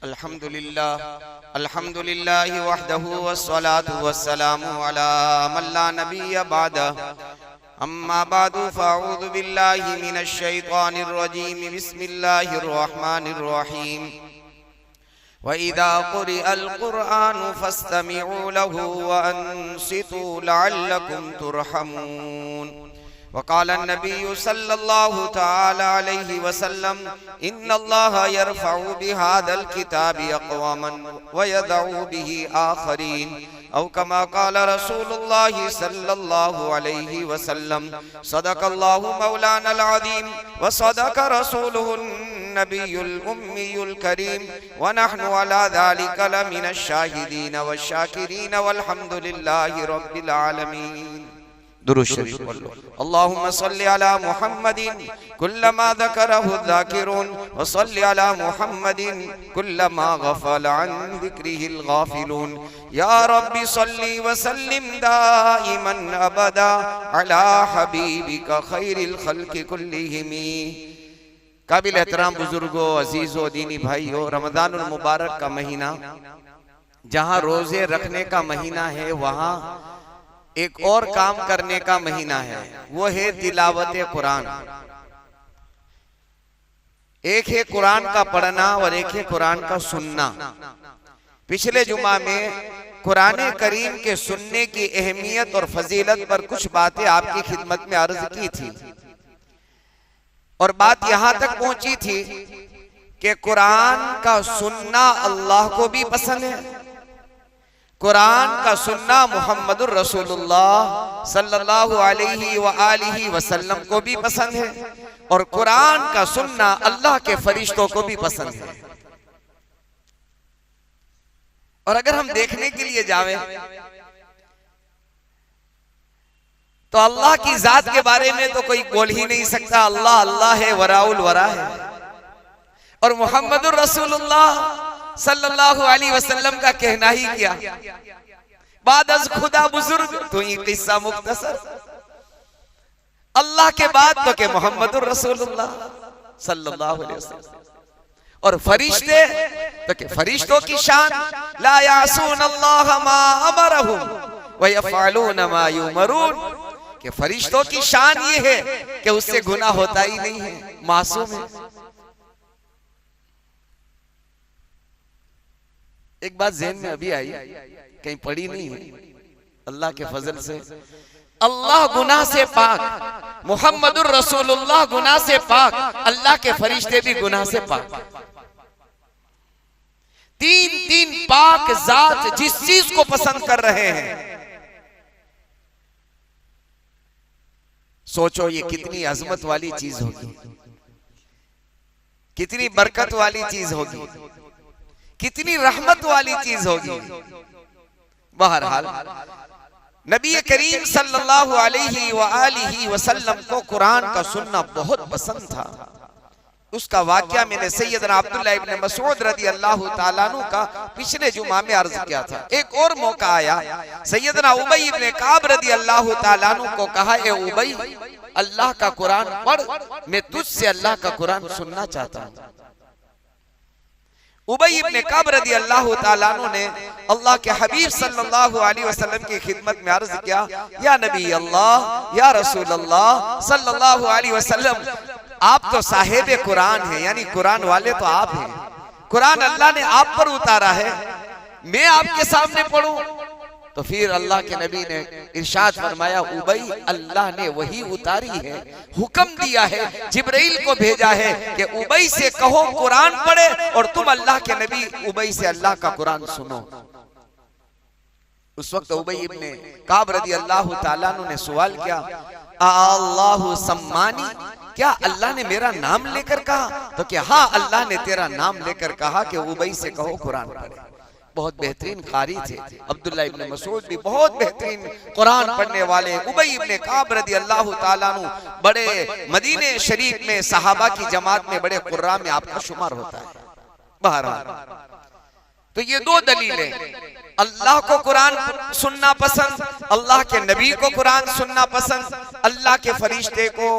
अल्हम्दुलिल्लाह वहदहु वस्सलातु वस्सलामु अला मन ला नबिय्य बअदह अम्मा बादु फ़अऊज़ु बिल्लाहि मिनश शैतानिर रजीम बिस्मिल्लाहिर रहमानिर रहीम व इज़ा क़ुरिअल क़ुरआनु फ़स्तमिऊ लहु व अंसितू लअल्लकुम तुरहमून। वक़ाल नबी सल्लल्लाहु तआला अलैहि वसल्लम इन्नल्लाह यरफ़उ बिहादल किताबि अक़वामन व यदउ बिही आख़रीन औ कमा क़ाल रसूलुल्लाह सल्लल्लाहु अलैहि वसल्लम सदक़ल्लाहु मौलानल अज़ीम व सदक़ रसूलुहुन नबियुल उम्मियुल करीम व नहनु अला ज़ालिका लमिनश शाहिदीन वश्शाकिरीन वल्हम्दुलिल्लाहि रब्बिल आलमीन। दुरूद शरीफ पढ़ो। अल्लाहुम्मा सल्लि अला मुहम्मदिन कुल्लमा ज़करहु ज़ाकिरून व सल्लि अला मुहम्मदिन कुल्लमा गफ़ला अन ज़िक्रिहिल गाफ़िलून। या रब्बि सल्लि व सल्लिम दाइमन अबदा अला हबीबिका खैरिल खल्क़ि कुल्लिहिम। काबिल एहतराम बुजुर्गों, अजीजों, दीनी भाइयों, रमज़ानुल मुबारक का महीना जहाँ रोजे रखने का महीना है, वहाँ एक और काम करने का महीना है, वो है तिलावत कुरान। एक है कुरान का पढ़ना और एक है कुरान का सुनना। पिछले जुमा में कुरान करीम के सुनने की अहमियत और फजीलत पर कुछ बातें आपकी खिदमत में अर्ज की थी और बात यहां तक पहुंची थी कि कुरान का सुनना अल्लाह को भी पसंद है, कुरान का सुनना मुहम्मदुर रसूलुल्लाह सल्लल्लाहु अलैहि व आलिहि वसल्लम को भी पसंद है और कुरान का सुनना अल्लाह के फरिश्तों को भी पसंद है। और अगर हम देखने के लिए जावे तो अल्लाह की जात के बारे में तो कोई बोल ही नहीं सकता। अल्लाह अल्लाह है, वराउल वरा है। और मुहम्मदुर रसूलुल्लाह सल्लल्लाहु अलैहि वसल्लम का कहना ही क्या, बाद अज खुदा बुजुर्ग तो ये किस्सा मुख्तसर। अल्लाह के बाद तो के मुहम्मदुर रसूलुल्लाह सल्लल्लाहु अलैहि वसल्लम और फरिश्ते तो के फरिश्तों की शान ला यासून अल्लाह मा अमरहुम व यफअलून मा युमरून के फरिश्तों की शान ये है कि उससे गुनाह होता ही नहीं है, मासूम है। एक बात ज़हन में अभी आई, कहीं पढ़ी नहीं है, अल्लाह के फजल से अल्लाह गुनाह से पाक, मुहम्मदुर रसूलुल्लाह गुनाह से पाक, अल्लाह के फरिश्ते भी गुनाह से पाक। तीन तीन पाक जात जिस चीज को पसंद कर रहे हैं, सोचो ये कितनी अजमत वाली चीज होगी, कितनी बरकत वाली चीज होगी, कितनी रहमत वाली चीज होगी। बहरहाल नबी करीम सल्लल्लाहु अलैहि व आलिहि वसल्लम को कुरान का सुनना बहुत पसंद था। उसका वाकया मैंने सैयदना अब्दुल्लाह इब्न मसऊद रज़ी अल्लाह ताला अन्हु का पिछले जुमा में अर्ज किया था। एक और मौका आया, सैयदना उबई इब्न काब रज़ी अल्लाह ताला अन्हु को कहा, ए उबई अल्लाह का कुरान पढ़, मैं तुझसे अल्लाह का कुरान सुनना चाहता हूं। उबई इब्न काब रज़ी अल्लाह ताला अन्हु ने अल्लाह के हबीब सल्लल्लाहु अलैहि वसल्लम की खिदमत में अर्ज किया, या नबी अल्लाह, या रसूल अल्लाह सल्लल्लाहु अलैहि वसल्लम, आप तो साहिब कुरान हैं, यानी कुरान वाले तो आप हैं, कुरान अल्लाह ने आप पर उतारा है, मैं आपके सामने पढ़ूं? तो फिर अल्लाह के नबी ने इरशाद फरमाया, उबई अल्लाह ने वही उतारी है, हुक्म दिया है, जिब्राइल को भेजा है कि उबई से कहो कुरान पढ़े और तुम अल्लाह के नबी उबई से अल्लाह का कुरान सुनो। उस वक्त उबई इब्न काब रज़ी अल्लाह ताला अन्हु ने सवाल किया, अल्लाहु सम्मानी, क्या अल्लाह ने मेरा नाम लेकर कहा? तो क्या हाँ, अल्लाह ने तेरा नाम लेकर कहा कि उबई से कहो कुरान पढ़े। बहुत बेहतरीन कारी थे अब्दुल्लाह इब्न मसऊद भी, बहुत बेहतरीन कुरान पढ़ने वाले। उबई इब्न काब रज़ी अल्लाह ताला अन्हु बड़े मदीने शरीफ में सहाबा की जमात में बड़े कुर्रा में आपका शुमार होता है। बहरहाल तो ये दो दलीलें, अल्लाह को कुरान सुनना पसंद, अल्लाह के नबी को कुरान सुनना पसंद, अल्लाह के फरिश्ते को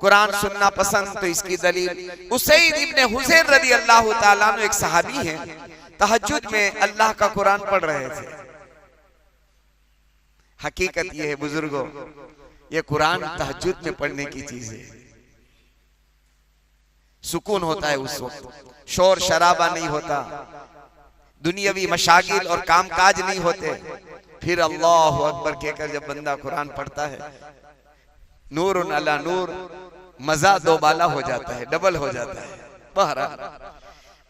कुरान सुनना पसंद, तो इसकी दलील उसैद इब्ने हुज़ैर रज़ी अल्लाह ताला अन्हु एक सहाबी हैं, तहज्जुद में अल्लाह का कुरान पढ़ रहे थे। हकीकत ये है बुजुर्गों, ये कुरान तहज्जुद में पढ़ने की चीज है। सुकून होता है उस वक्त, शोर शराबा नहीं होता, दुनियावी मशागिल और कामकाज नहीं होते। फिर अल्लाह अकबर कहकर जब बंदा कुरान पढ़ता है, नूर अला नूर, मजा दोबाला हो जाता है, डबल हो जाता है। बहरहाल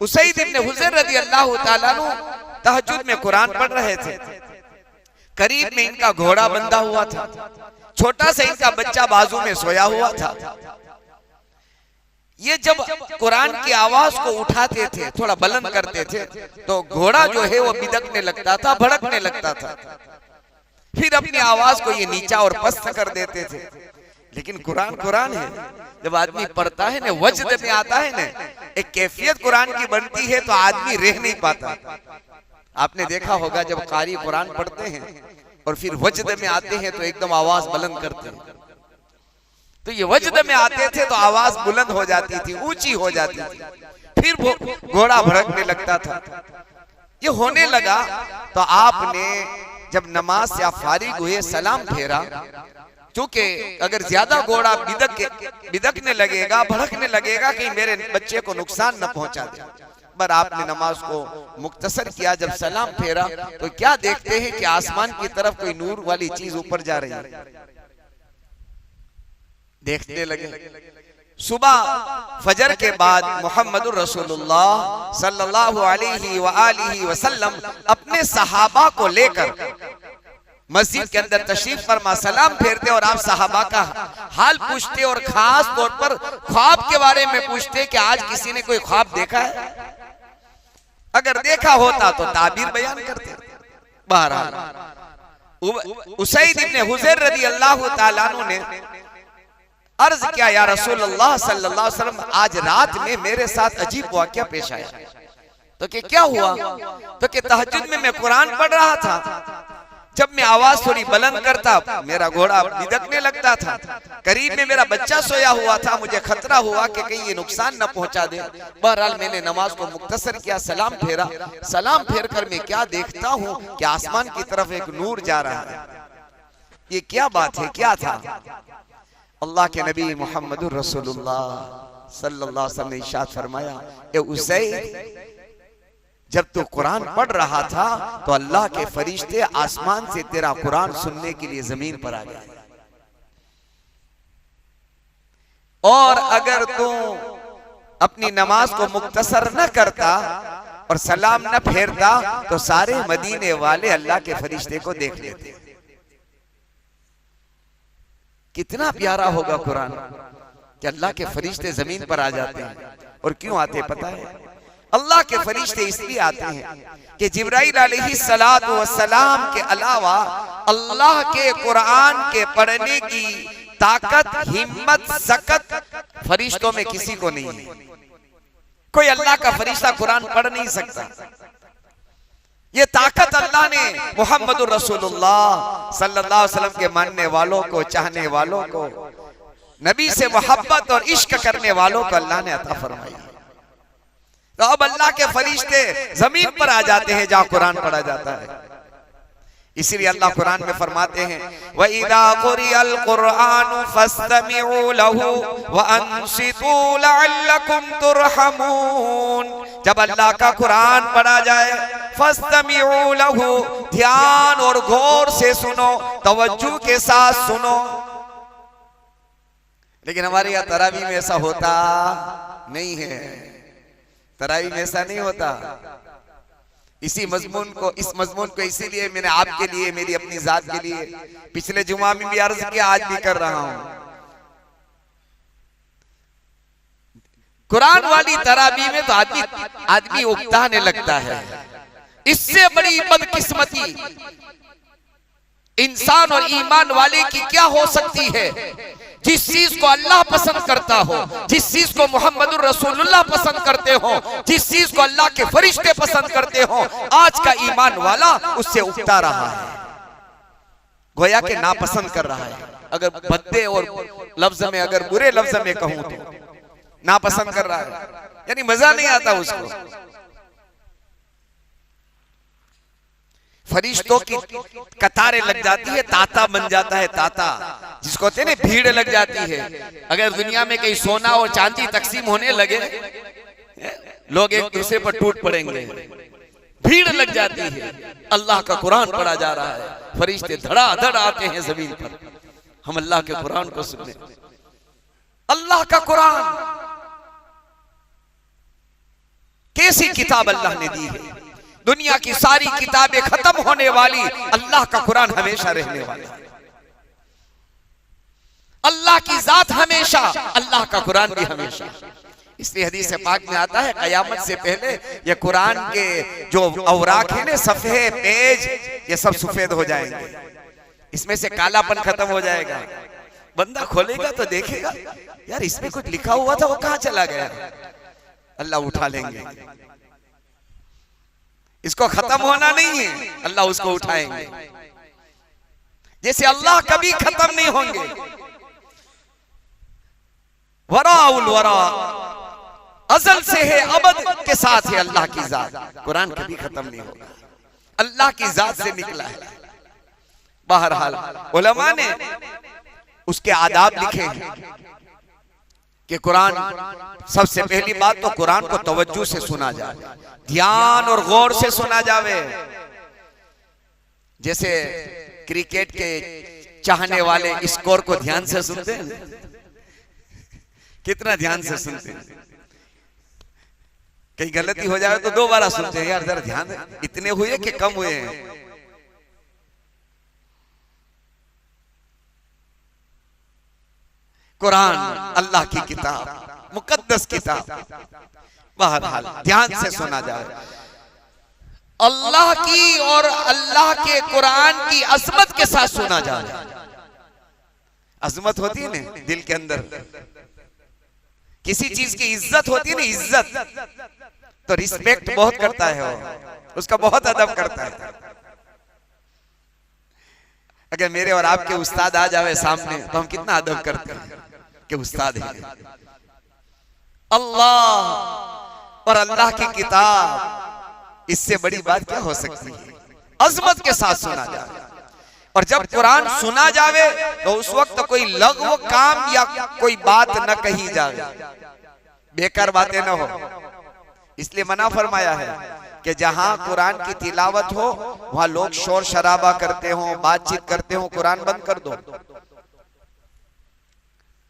उसैद इब्ने हुज़ैर रज़ी अल्लाह ताला अन्हु तहज्जुद में कुरान पढ़ रहे थे। करीब में इनका घोड़ा बंधा हुआ था, छोटा सा इनका बच्चा बाजू में सोया हुआ था। ये जब कुरान की आवाज को उठाते थे, थोड़ा बुलंद करते थे, तो घोड़ा जो है वो बिदकने लगता था, भड़कने लगता था। फिर अपनी आवाज को ये नीचा और पस्त कर देते थे। लेकिन कुरान कुरान है, जब आदमी पढ़ता है ना, वजद में आता है ना, एक कैफियत कुरान की बनती है, तो आदमी रह नहीं पाता। आपने देखा होगा जब कारी कुरान पढ़ते हैं और फिर वजद में आते हैं तो एकदम आवाज बुलंद करते हैं। तो ये वजद में आते थे तो आवाज बुलंद हो जाती थी, ऊंची हो जाती थी, फिर वो घोड़ा भड़कने लगता था। ये होने लगा तो आपने जब नमाज से आप फारिग हुए, सलाम फेरा, क्योंकि अगर ज्यादा घोड़ा बिदकने लगेगा, भड़कने लगेगा, कि मेरे बच्चे को नुकसान न पहुंचा दे। पर आपने नमाज को मुख्तसर किया, जब सलाम फेरा तो क्या देखते हैं कि आसमान की तरफ कोई नूर वाली चीज ऊपर जा रही है। देखने लगे। सुबह फजर के बाद मुहम्मदुर रसूलुल्लाह सल्लल्लाहु अलैहि वसल्लम अपने सहाबा को लेकर मस्जिद के अंदर तशरीफ फरमा सलाम फेरते और आप सहाबा का हाल पूछते और खास तौर पर ख्वाब के बारे में पूछते कि आज किसी ने कोई ख्वाब देखा है। अगर देखा होता तो ताबीर बयान करते। बहरहाल उसैद इब्ने हुज़ैर रज़ी अल्लाह ताला अन्हु ने अर्ज किया, या रसूलल्लाह सल्लल्लाहु अलैहि वसल्लम, आज रात में मेरे साथ अजीब वाकया पेश आया। तो क्या हुआ? तो तहज्जुद में मैं कुरान पढ़ रहा था, जब मैं आवाज थोड़ी बुलंद करता मेरा घोड़ा बिदकने लगता था। करीब में मेरा बच्चा सोया हुआ था, मुझे खतरा हुआ कि कहीं ये नुकसान न पहुंचा दे। बहरहाल मैंने नमाज को मुख्तसर किया, सलाम फेरा। सलाम फेर कर मैं क्या देखता हूँ कि आसमान की तरफ एक नूर जा रहा है। ये क्या बात है, क्या था? अल्लाह के नबी मुहम्मदुर रसूलुल्लाह सल्लल्लाहु अलैहि वसल्लम ने इरशाद फरमाया, ए उसैद, जब तू कुरान पढ़ रहा था तो अल्लाह के फरिश्ते आसमान से तेरा कुरान सुनने के लिए जमीन पर आ गए। और अगर तू अपनी नमाज को मुख्तसर न करता और सलाम न फेरता तो सारे मदीने वाले अल्लाह के फरिश्ते को देख लेते। कितना प्यारा होगा कुरान कि अल्लाह के फरिश्ते जमीन पर आ जाते हैं। और क्यों आते पता है? अल्लाह के फरिश्ते इसलिए आते हैं कि जिब्राइल अलैहिस्सलातु वस्सलाम के अलावा अल्लाह के कुरान के पढ़ने की ताकत, हिम्मत, सकत फरिश्तों में किसी को नहीं है। कोई अल्लाह का फरिश्ता कुरान पढ़ नहीं सकता। ये ताकत अल्लाह ने मुहम्मदुर रसूलुल्लाह सल्लल्लाहु अलैहि वसल्लम के मानने वालों को, चाहने वालों को, नबी से मोहब्बत और इश्क करने वालों को अल्लाह ने अता फरमाई। तो अब अल्लाह के फरिश्ते जमीन पर आ जाते हैं जहां कुरान पढ़ा जाता है। इसीलिए अल्लाह कुरान में फरमाते हैं, व इज़ा क़ुरिअल क़ुरआनु फस्तमिऊ लहू व अंसितू लअल्लकुम तुरहमून। जब अल्लाह का कुरान पढ़ा जाए, फस्तमिऊ लहू, ध्यान और गौर से सुनो, तवज्जो के साथ सुनो। लेकिन हमारे यहाँ तरावी में ऐसा होता नहीं है। तरावी में ऐसा नहीं होता। इस मजमून को इसीलिए मैंने आपके लिए, मेरी अपनी जात के लिए पिछले जुमा में भी अर्ज किया, आज भी कर रहा हूं। कुरान वाली तरावी में तो आदमी उकताने लगता है। इससे बड़ी बदकिस्मती इंसान और ईमान वाले की क्या हो सकती है? जिस चीज को अल्लाह पसंद करता हो, जिस चीज को मुहम्मदुर रसूलुल्लाह पसंद करते हो, जिस चीज को अल्लाह के फरिश्ते पसंद करते हो, आज का ईमान वाला उससे उकता रहा है, गोया के नापसंद कर रहा है। अगर भद्दे और लफ्ज में, अगर बुरे लफ्ज में कहूं तो नापसंद कर रहा है, यानी मजा नहीं आता उसको। फरिश्तों की कतारें लग जाती है, ताता बन जाता है, ताता जिसको कहते हैं ना, भीड़ लग जाती है। अगर दुनिया में कहीं सोना और चांदी तकसीम होने लगे, लोग एक दूसरे पर टूट पड़ेंगे, भीड़ लग जाती है। अल्लाह का कुरान पढ़ा जा रहा है, फरिश्ते धड़ाधड़ आते हैं जमीन पर, हम अल्लाह के कुरान को सुनने। अल्लाह का कुरान कैसी किताब अल्लाह ने दी है। दुनिया की सारी किताबें खत्म होने वाली, अल्लाह का कुरान हमेशा रहने वाला है। अल्लाह की जात हमेशा, अल्लाह का कुरान भी हमेशा। इसलिए हदीस पाक में आता है, कयामत से पहले ये कुरान के जो औराक है ना, सफ़े पेज, ये सब सफेद हो जाएंगे, इसमें से कालापन खत्म हो जाएगा। बंदा खोलेगा तो देखेगा, यार इसमें कुछ लिखा हुआ था, वो कहां चला गया। अल्लाह उठा लेंगे, इसको खत्म होना नहीं है, अल्लाह उसको उठाएंगे। जैसे अल्लाह कभी खत्म नहीं होंगे। वराउल वरा, अजल से है, अबद के साथ है अल्लाह की जात। कुरान कभी खत्म नहीं होगा, अल्लाह की जात से निकला है। बहरहाल उलमा ने उसके आदाब लिखे हैं कि कुरान, सबसे पहली बात तो कुरान को तवज्जो से सुना जाए, ध्यान और गौर से सुना जावे। जैसे क्रिकेट के चाहने वाले स्कोर को ध्यान से सुनते हैं, कितना ध्यान से सुनते हैं। कहीं गलती हो जाए तो दोबारा सुनते हैं, यार जरा ध्यान, इतने हुए कि कम हुए हैं। कुरान अल्लाह की किताब, मुकद्दस किताब, बहरहाल ध्यान से सुना जाए। अल्लाह की और अल्लाह के कुरान की अजमत के साथ सुना जाए। अजमत होती है ना दिल के अंदर, किसी चीज की इज्जत होती है ना, इज्जत तो रिस्पेक्ट बहुत करता है वो, उसका बहुत अदब करता है। अगर मेरे और आपके उस्ताद आ जावे सामने तो हम कितना अदब करते हैं कि उस्ताद है। अल्लाह और अल्लाह की किताब, इससे बड़ी बात क्या हो सकती है। अजमत के साथ सुना जाए, और जब कुरान सुना जावे तो उस वक्त कोई लग़व काम या कोई बात न कही जावे, बेकार बातें न हो। इसलिए मना फरमाया है कि जहां कुरान की तिलावत हो वहां लोग शोर शराबा करते हो, बातचीत करते हो, कुरान बंद कर दो।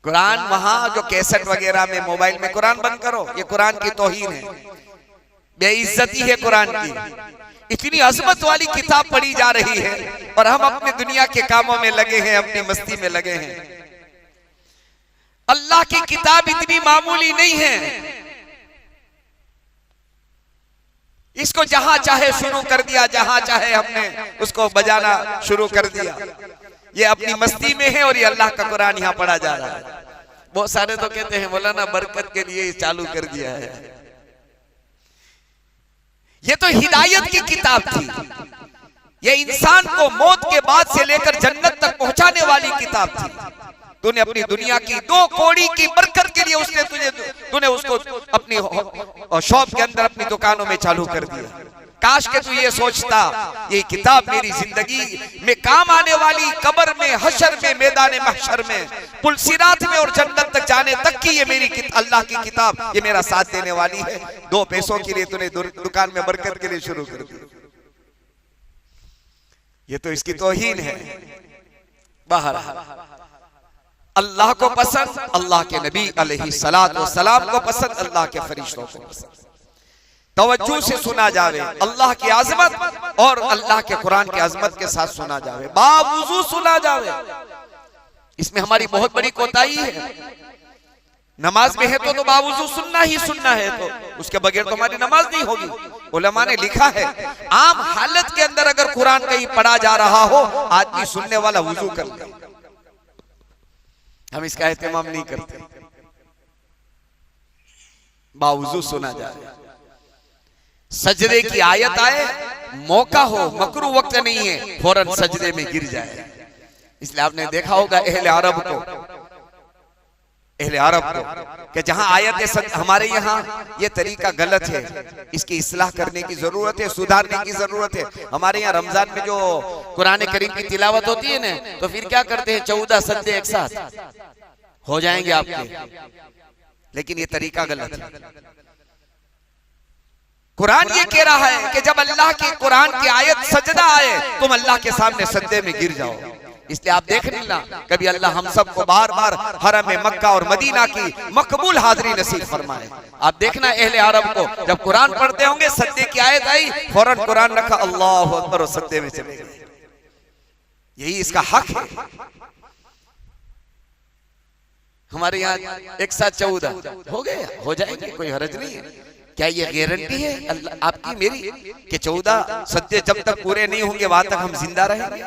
कुरान वहां जो कैसेट वगैरह में, मोबाइल में, कुरान बंद करो। ये कुरान की तौहीन है, बेइज्जती है कुरान की। इतनी अजमत वाली किताब पढ़ी जा रही है और हम अपने दुनिया के कामों में लगे हैं, अपनी मस्ती में लगे हैं। अल्लाह की किताब इतनी मामूली नहीं है, इसको जहां चाहे शुरू कर दिया, जहां चाहे हमने उसको बजाना शुरू कर दिया। ये अपनी मस्ती में है और ये अल्लाह का कुरान यहाँ पढ़ा जा रहा है। बहुत सारे तो कहते हैं मौलाना बरकत के लिए चालू कर दिया है। ये तो हिदायत की किताब थी, ये इंसान को मौत के बाद से लेकर जन्नत तक पहुंचाने वाली किताब थी। तूने अपनी दुनिया की 2 कौड़ी की बरकत के लिए तूने उसको अपनी शॉप के अंदर, अपनी दुकानों में चालू कर दिया। काश के तू ये सोचता, ये किताब मेरी जिंदगी में काम आने वाली, कब्र में, हशर में, मैदान महशर में, पुलसिरात में और जन्नत तक जाने तक की ये मेरी अल्लाह की किताब, ये मेरा साथ देने वाली है। 2 पैसों के लिए तूने दुकान में बरकत के लिए शुरू कर दिया। ये तो इसकी तौहीन है। बाहर अल्लाह को पसंद, अल्लाह के नबी अलैहिस्सलातु वस्सलाम को पसंद, अल्लाह के फरिश्तों को पसंद। तवज्जो से सुना जावे, अल्लाह की आजमत और अल्लाह के कुरान की आजमत के साथ सुना जावे, बावजूद सुना जावे। इसमें हमारी बहुत बड़ी कोताही है। नमाज में है तो बावजूद सुनना ही सुनना है, तो उसके बगैर तो हमारी नमाज नहीं होगी। उलमा ने लिखा है, आम हालत के अंदर अगर कुरान कहीं पढ़ा जा रहा हो, आदमी सुनने वाला वुजू कर ले। हम इसका एहतमाम नहीं करते, बावजूद सुना जाए। सजदे की आयत आए, मौका हो, मकरू वक्त नहीं है, फौरन सजदे में गिर जाए। इसलिए आपने देखा होगा अहले अरब को कि जहां आयत हमारे यहाँ ये तरीका गलत है, इसकी इस्लाह करने की जरूरत है, सुधारने की जरूरत है। हमारे यहाँ रमजान में जो कुरान करीम की तिलावत होती है ना, तो फिर क्या करते हैं, 14 सज्दे एक साथ हो जाएंगे आपके, लेकिन ये तरीका गलत है। कुरान ये कह रहा है कि जब अल्लाह की कुरान की आयत सजदा आए तुम अल्लाह के सामने सजदे में गिर जाओ। इसलिए आप देख लेना कभी अल्लाह हम सबको बार बार हरम मक्का और मदीना की मकबूल हाजिरी नसीब फरमाए। आप देखना अहले अरब को जब कुरान पढ़ते होंगे, सजदे की आयत आई, फौरन कुरान रखा, अल्लाह अकबर और सजदे में चले गए। यही इसका हक है। हमारे यहाँ एक साथ 14 हो गए, हो जाएंगे, कोई हरज नहीं है। क्या ये गारंटी है अल्लाह आपकी मेरी कि 14 सज्दे जब तक पूरे नहीं होंगे वहां तक हम जिंदा रहेंगे?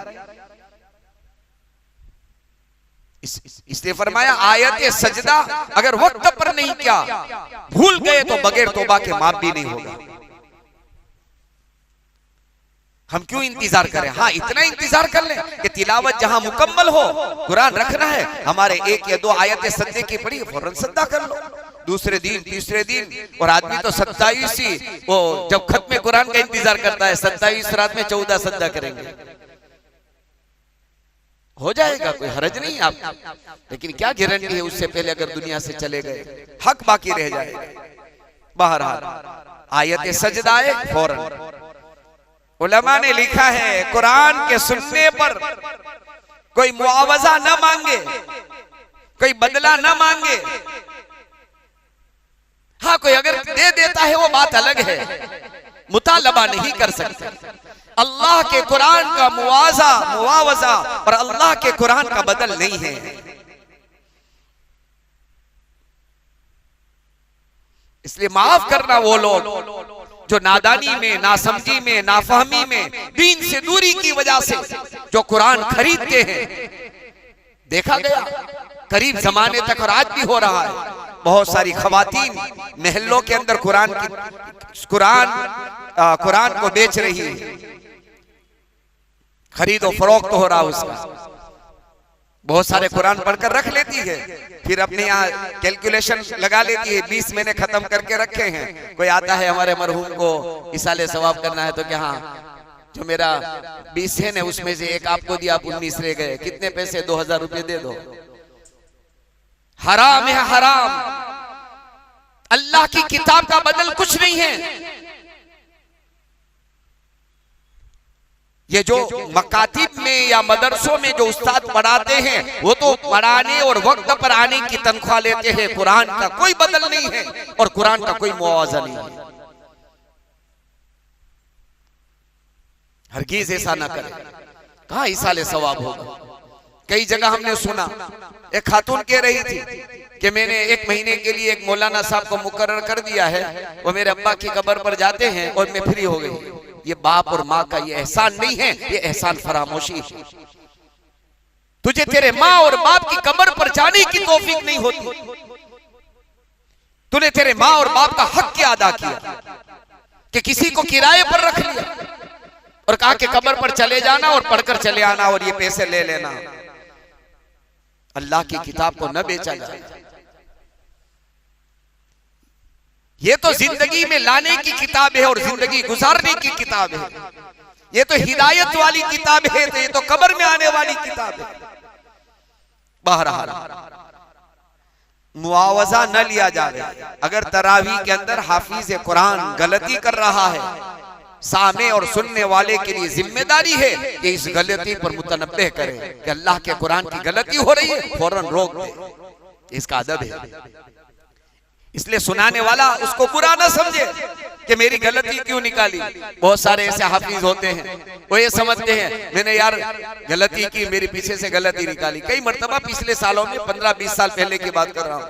इसलिए फरमाया आयत सजदा अगर वक्त पर नहीं किया, भूल गए तो बगैर तौबा के माफ भी नहीं होगा। हम क्यों इंतजार करें? हाँ, इतना इंतजार कर लें कि तिलावत जहां मुकम्मल हो, कुरान रखना है, हमारे 1 या 2 आयतें सज्दे की पड़ी, फौरन सज्दा कर लो। दूसरे दिन, तीसरे दिन, और आदमी तो 27 ही वो जब खत्म कुरान का इंतजार करता है, 27 रात में 14 सज्दा करेंगे, हो जाएगा, कोई हरज नहीं आप। लेकिन क्या गारंटी है उससे पहले अगर दुनिया से चले गए हक बाकी रह जाएगा। बहरहाल आयत सजदा आए फौरन। उलमा ने लिखा है कुरान के सुनने पर कोई मुआवजा न मांगे, कोई बदला न मांगे। हाँ, कोई अगर दे देता है वो बात अलग है, मुतालबा नहीं कर सकते। अल्लाह के कुरान का मुआवजा और अल्लाह के कुरान का बदल नहीं है। इसलिए माफ करना वो लोग जो नादानी में, नासमझी में, नाफहमी में, दीन से दूरी की वजह से जो कुरान खरीदते हैं। देखा गया करीब जमाने तक और आज भी हो रहा है, बहुत सारी खवातीन महल्लों के अंदर कुरान को बेच रही है, खरीदो फरोख्त हो रहा उसका। बहुत सारे कुरान पढ़कर रख लेती है, फिर अपने यहाँ कैलकुलेशन लगा लेती है, 20 महीने खत्म करके रखे हैं। कोई आता है हमारे मरहूम को इसाले सवाब करना है तो क्या, हाँ जो मेरा 20 है ना उसमें से एक आपको दिया, आप 19 रह गए, कितने पैसे, 2000 रुपये दे दो। हराम है हराम। अल्लाह की किताब का बदल कुछ नहीं है। ये जो मकातिब में या मदरसों में जो उस्ताद पढ़ाते हैं वो तो पढ़ाने और वक्त पर आने की तनख्वाह लेते हैं, कुरान का कोई बदल नहीं है और कुरान का कोई मुआवजा नहीं है। हरगिज ऐसा ना करें, कहां इसाले सवाब होगा। कई जगह हमने सुना, एक खातून कह रही थी कि मैंने 1 महीने के लिए एक मौलाना साहब को मुकर्रर कर दिया है, वो मेरे अब्बा की कब्र पर जाते हैं और मैं फ्री हो गई। ये बाप और माँ का ये एहसान नहीं है, ये एहसान फरामोशी है। तुझे तेरे माँ और बाप की कब्र पर जाने की तौफीक नहीं होती। तूने तेरे माँ और बाप का हक क्या अदा किया कि किसी को किराए पर रख लिया और कहा कि कब्र पर चले जाना और पढ़कर चले आना और ये पैसे ले लेना। अल्लाह की किताब को न बेचा जाए। ये तो जिंदगी में लाने की किताब है और जिंदगी गुजारने की किताब है। ये तो हिदायत वाली किताब है, तो ये तो कब्र में आने वाली किताब है। बहरहाल मुआवजा न लिया जाए। अगर तरावी के अंदर हाफिज कुरान गलती कर रहा है, सामे और सुनने वाले के लिए जिम्मेदारी है कि इस गलती पर मुतनब्बे करें कि अल्लाह के कुरान की गलती हो रही है, फौरन रोक दे। इसका अदब है। इसलिए सुनाने वाला उसको बुरा ना समझे कि मेरी गलती क्यों निकाली। बहुत सारे ऐसे हाफिज होते हैं, वो ये समझते हैं मैंने यार गलती की, मेरे पीछे से गलती निकाली। कई मर्तबा पिछले सालों में 15-20 साल पहले की बात कर रहा हूँ,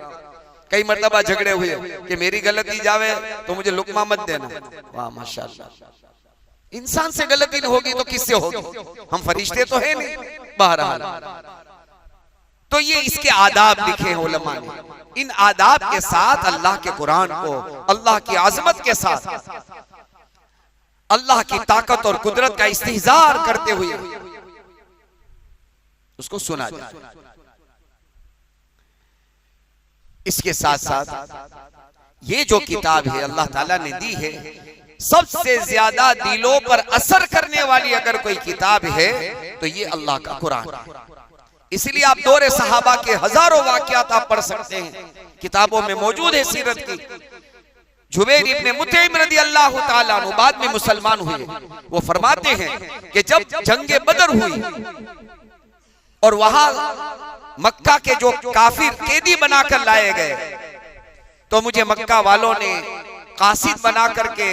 कई मर्तबा झगड़े हुए कि मेरी गलती जावे तो मुझे लुकमा मत देना। वाह माशाअल्लाह। इंसान से गलती नहीं होगी तो किससे होगी? हम फरिश्ते तो है नहीं। बहरहाल तो ये इसके आदाब लिखे हैं उलमा ने। इन आदाब के साथ अल्लाह के कुरान को, अल्लाह की आजमत के साथ, अल्लाह की ताकत और कुदरत का इस्तिहजार करते हुए उसको सुना जाए। इसके साथ साथ ये जो किताब है अल्लाह ताला ने दी है, सबसे ज्यादा दिलों पर असर करने वाली अगर कोई किताब है तो ये अल्लाह का कुरान है। इसलिए आप दौरे सहाबा के हजारों वाकयात आप पढ़ सकते हैं, किताबों में मौजूद है सीरत की। जुबैर इब्ने मुतइम रदी अल्लाह ताला अन्हु बाद में मुसलमान हुए। वो फरमाते हैं कि जब जंगे बदर हुई और वहां मक्का के जो काफिर कैदी बनाकर लाए गए, तो मुझे मक्का वालों ने कासिद बना करके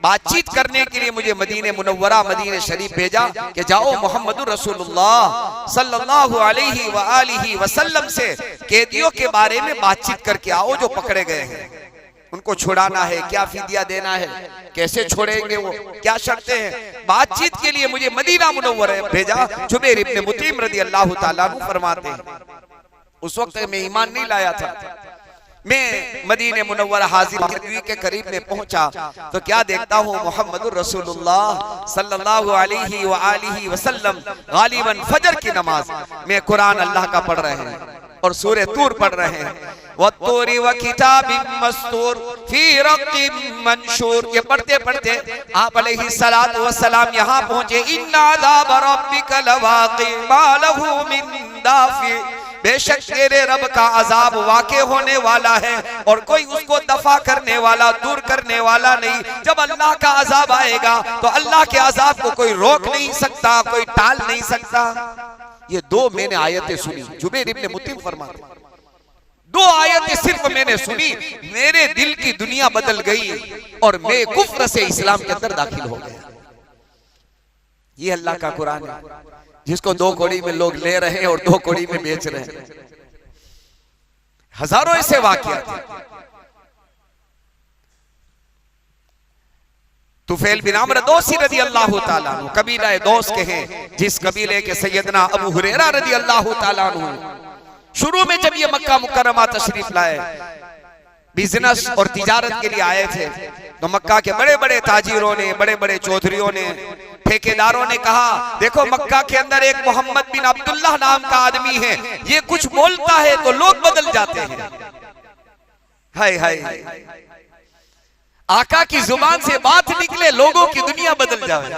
बातचीत करने के लिए मुझे मदीने मुनव्वरा मदीने शरीफ भेजा कि जाओ मोहम्मदुर रसूलुल्लाह सल्लल्लाहु अलैहि व आलिहि वसल्लम से कैदियों के बारे में बातचीत करके आओ जो पकड़े गए हैं, उनको छुड़ाना है, क्या फिदिया देना है, कैसे छोड़ेंगे, वो क्या शर्तें हैं। बातचीत के लिए मुझे मदीना मुनव्वरा भेजा। जुबैर इब्ने मुतइम रदी अल्लाह ताला अन्हु फरमाते हैं उस वक्त मैं ईमान नहीं लाया था। मैं मदीने मुनव्वरा हाजिर के करीब में पहुंचा तो क्या देखता हूँ, मोहम्मदुर रसूलुल्लाह सल्लल्लाहु अलैहि व आलिहि वसल्लम गालिबन फजर की नमाज में कुरान अल्लाह का पढ़ रहे हैं और सूरह तूर पढ़ रहे हैं। वत्तूरी व किताबिम मस्तूर फी रक़्क़िम मंशूर, ये पढ़ते पढ़ते आप अलैहिस्सलातु वस्सलाम यहाँ पहुंचे। इन्ना अज़ाब रब्बिका लवाक़ि मा लहू मिन दाफ़ि, बेशक तेरे रब का अजाब वाक़े होने वाला है और कोई उसको दफा करने वाला, दूर करने वाला नहीं। जब अल्लाह का अजाब आएगा तो अल्लाह के अजाब को कोई रोक नहीं सकता, कोई टाल नहीं सकता। ये दो मैंने आयतें सुनी, जुबैर इब्ने मुतइम फरमाते, दो आयतें सिर्फ मैंने सुनी, मेरे दिल की दुनिया बदल गई और मैं कुफ्र से इस्लाम के अंदर दाखिल हो गया। ये अल्लाह का कुरान है जिसको 2 कौड़ी में लोग ले रहे हैं और 2 कौड़ी में बेच रहे हैं। हजारों ऐसे वाकयात हैं। तुफैल बिन अम्र दौसी रदी अल्लाह ताला अन्हु कबीला दौस के हैं, जिस कबीले के सैयदना अबू हुरैरा रदी अल्लाह ताला अन्हु शुरू में जब ये मक्का मुकर्रमा तशरीफ लाए, बिजनेस और तिजारत के लिए आए थे, तो मक्का के बड़े बड़े ताजिरों ने, बड़े बड़े चौधरियों ने, ठेकेदारों ने कहा, देखो मक्का के अंदर एक मोहम्मद बिन अब्दुल्लाह नाम का आदमी है, ये कुछ बोलता है तो लोग बदल जाते हैं। हाय हाय, आका की जुबान से बात निकले, लोगों की दुनिया बदल जावे,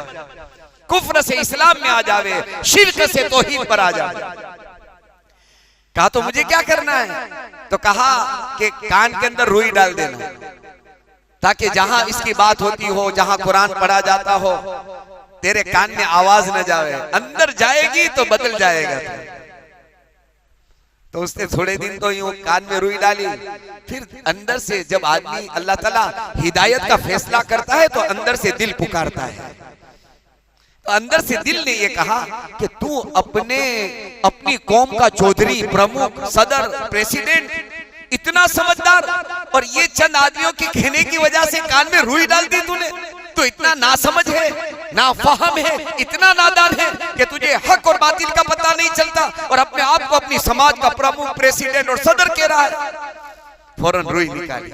कुफ्र से इस्लाम में आ जावे, शिर्क से तौहीद पर आ जावे। कहा तो मुझे क्या करना है? तो कहा कि कान के अंदर रुई डाल देना, ताकि जहां इसकी बात होती हो, जहां कुरान पढ़ा जाता हो, तेरे कान में आवाज न जाए, अंदर जाएगी तो बदल जाएगा। तो उसने थोड़े दिन तो यूं कान में रुई डाली, फिर अंदर से जब आदमी अल्लाह ताला हिदायत का फैसला करता है तो अंदर से दिल पुकारता है। तो अंदर से दिल ने ये कहा कि तू अपनी कौम का चौधरी, प्रमुख, सदर, प्रेसिडेंट, इतना समझदार, और ये चंद आदमियों के कहने की वजह से कान में रुई डाल दी तूने, तो इतना नासमझ है, नाफहम है, इतना नादान है कि तुझे हक और बातिल का पता नहीं चलता और अपने आप को अपनी समाज का प्रमुख, प्रेसिडेंट और सदर कह रहा है। फौरन रुई निकाली।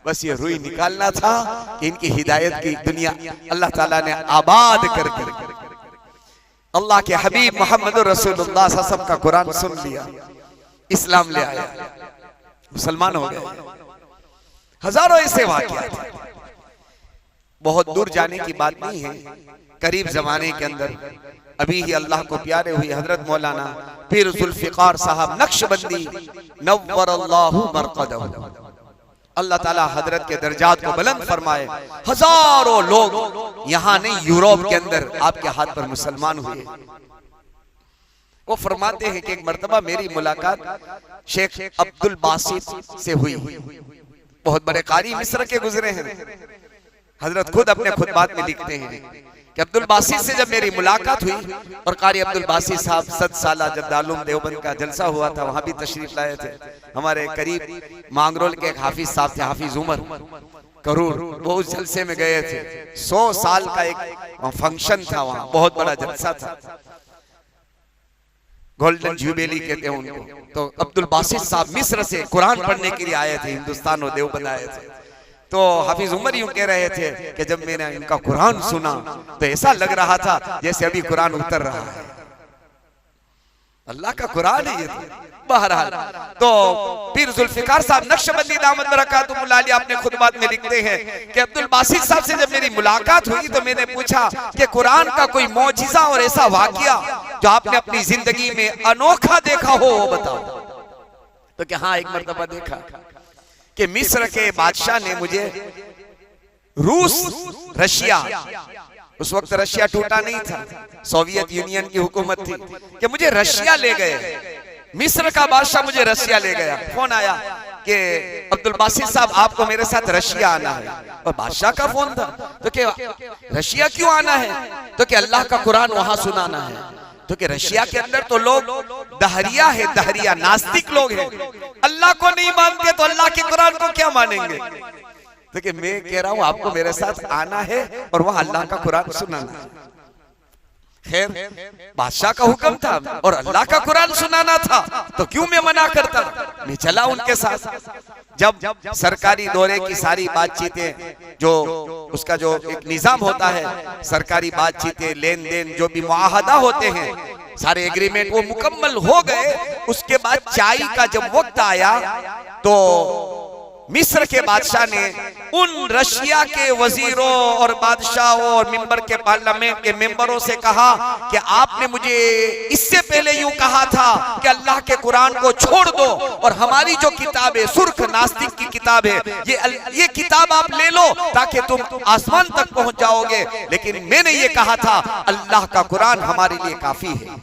बस ये रुई निकालना था कि इनकी हिदायत की दुनिया अल्लाह ताला ने आबाद कर दी। अल्लाह के हबीब मोहम्मद रसूलुल्लाह सल्लल्लाहु अलैहि वसल्लम का कुरान सुन लिया, इस्लाम ले आया, मुसलमान हो गए। हजारों ऐसे वाकयात हैं, बहुत दूर जाने की बात नहीं है। करीब जमाने के अंदर अभी ही अल्लाह को प्यारे हुई हजरत मौलाना पीर जुल्फिकार साहब नक्शबंदी नव्वरल्लाहु मरक़दहु, अल्लाह ताला हजरत के दर्जात को बुलंद फरमाए। हजारों लोग यहाँ नहीं, यूरोप के अंदर आपके हाथ पर मुसलमान हुए। वो फरमाते हैं कि एक मर्तबा मेरी मुलाकात शेख अब्दुल बासित से हुई। बहुत बड़े कारी मिस्र के गुजरे हैं। हजरत खुद अपने खुतबात में लिखते हैं कि अब्दुल बासित से जब मेरी मुलाकात हुई, और कारी अब्दुल बासित साहब 7 साल जब दारुल देवबंद का जलसा हुआ था वहां भी तशरीफ लाए थे। हमारे करीब मांगरोल के एक हाफिज साहब थे, हाफिज उमर करूर, वो उस जलसे में गए थे। 100 साल का एक फंक्शन था वहां, बहुत बड़ा जलसा था, गोल्डन जुबेली कहते हैं उनको। तो अब्दुल बासित साहब मिस्र से कुरान पढ़ने के लिए आए थे, हिंदुस्तान और देवबंद आए थे। तो हाफिज उमर यूं कह रहे थे कि जब मैंने इनका कुरान सुना तो ऐसा लग रहा था जैसे अभी कुरान उतर रहा है। अल्लाह का कुरान है ये तो। बहरहाल तो पीर जुल्फिकार साहब नक्शबंदी दामत बरकातुहुल्लाह अलैह अपने खुतबात में लिखते हैं कि अब्दुल बासित साहब से जब मेरी मुलाकात हुई तो मैंने पूछा कि कुरान का कोई मौजिज़ा और ऐसा वाकया जो आपने अपनी जिंदगी में अनोखा देखा हो वो बताओ। तो क्या हाँ, एक मर्तबा देखा कि मिस्र के बादशाह ने मुझे रूस रशिया, उस वक्त रशिया टूटा नहीं था, सोवियत यूनियन की हुकूमत थी, कि मुझे रशिया ले गए। मिस्र का बादशाह मुझे रशिया ले गया। फोन आया कि अब्दुल बासित साहब आपको मेरे साथ रशिया आना है, और बादशाह का फोन था। तो क्या रशिया क्यों आना है? तो क्या अल्लाह का कुरान वहां सुनाना है। तो कि रशिया के अंदर तो लोग दहरिया है, दहरिया नास्तिक लोग हैं, अल्लाह को नहीं मानते, तो अल्लाह के कुरान को क्या मानेंगे। तो कि मैं कह रहा हूं आपको मेरे साथ आना है और वहां अल्लाह का कुरान सुनाना है। खैर बादशाह का हुक्म था और अल्लाह का कुरान सुनाना था, तो क्यों मैं मना करता। मैं चला उनके साथ। जब सरकारी दौरे की सारी बातचीतें, जो उसका जो एक निजाम होता है, सरकारी बातचीतें, लेन देन, जो भी मुआहदा होते हैं, सारे एग्रीमेंट वो मुकम्मल हो गए। उसके बाद चाय का जब वक्त आया तो मिस्र के बादशाह ने उन रशिया के वजीरों और बादशाहों और मेंबर के पार्लियामेंट के मेंबरों से कहा कि आपने मुझे इससे पहले यूं कहा था कि अल्लाह के कुरान को छोड़ दो और हमारी जो किताब है, सुर्ख नास्तिक की किताब है, ये किताब आप ले लो ताकि तुम आसमान तक पहुंच जाओगे। लेकिन मैंने ये कहा था अल्लाह का कुरान हमारे लिए काफी है।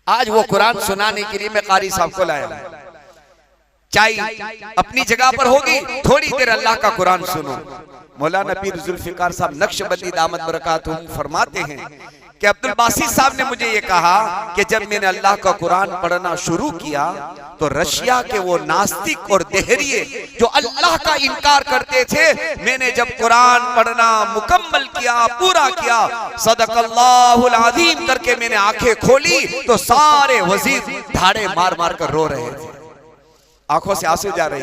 आज वो कुरान सुनाने के लिए मैं कारी साहब को लाया। चाय अपनी जगह पर होगी, थोड़ी देर अल्लाह का कुरान सुनो। मौलाना पीर जुल्फिकार साहब नक्शबंदी दामत बरकातुहू फरमाते हैं कि अब्दुल बासित साहब ने मुझे ये कहा कि जब मैंने अल्लाह का कुरान पढ़ना शुरू किया तो रशिया के वो नास्तिक और देहरिये जो अल्लाह का इनकार करते थे, मैंने जब कुरान पढ़ना मुकम्मल किया, पूरा किया, सदकल्लाहुल अज़ीम करके मैंने आंखें खोली तो सारे वजीर धाड़े मार मार कर रो रहे थे, आंखों से आंसू जा रही।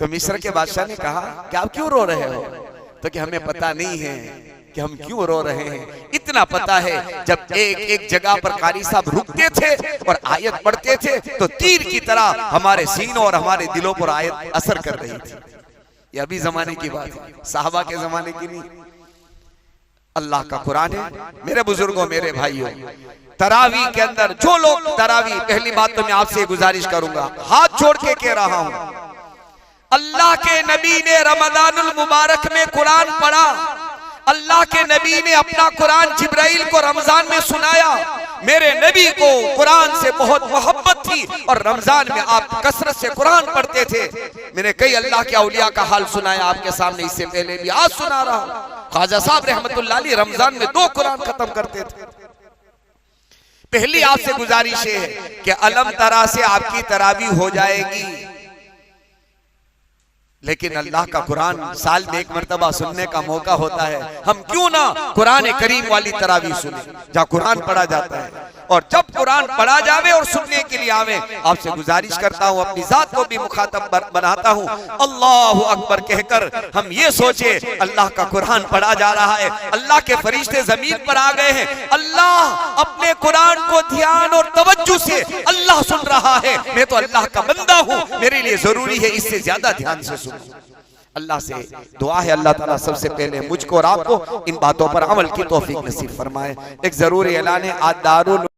तो मिस्र के बादशाह ने कहा कि आप क्यों रो रहे हो। तो कि हमें पता नहीं है कि हम क्यों रो रहे हैं। इतना पता है जब एक एक जगह पर कारी साहब रुकते थे और आयत पढ़ते थे तो तीर की तरह हमारे सीनों और हमारे दिलों पर आयत असर कर रही थी। ये अभी जमाने की बात है, साहबा के जमाने की नहीं। अल्लाह का कुरान है। मेरे बुजुर्गों, मेरे भाइयों, तरावी के अंदर जो लोग तरावी, पहली बात तो मैं आपसे गुजारिश करूंगा, हाथ जोड़ के कह रहा हूं, अल्लाह के नबी ने रमजानुल मुबारक में कुरान पढ़ा। अल्लाह के नबी ने अपना कुरान जिब्राइल को रमजान में सुनाया। मेरे नबी को कुरान से बहुत मोहब्बत थी और रमजान में आप कसरत से कुरान पढ़ते थे। मैंने कई अल्लाह के औलिया का हाल सुनाया आपके सामने, इससे पहले भी आज सुना रहा हूं। ख्वाजा साहब रहमतुल्लाह अलैह रमजान में 2 कुरान खत्म करते थे। पहली आपसे गुजारिश है कि अलम तरा से आपकी तरावी हो जाएगी, लेकिन अल्लाह का कुरान साल में एक मर्तबा सुनने का मौका होता है। हम क्यों ना कुरान करीम वाली तरावी सुने जहाँ कुरान पढ़ा जाता है। और जब कुरान पढ़ा जावे और सुनने के लिए आवे, आपसे गुजारिश करता हूँ, अपनी जात को भी मुखातब बनाता हूँ, अल्लाहु अकबर कहकर हम ये सोचे अल्लाह का कुरान पढ़ा जा रहा है, अल्लाह के फरिश्ते जमीन पर आ गए हैं, अल्लाह अपने कुरान को ध्यान और तवज्जो से अल्लाह सुन रहा है। मैं तो अल्लाह का बंदा हूँ, मेरे लिए जरूरी है इससे ज्यादा ध्यान से सुनो। अल्लाह से दुआ है अल्लाह ताला सबसे पहले मुझको और आपको इन बातों पर अमल की तौफीक नसीब फरमाए। एक जरूरी ऐलान है, आज दारुल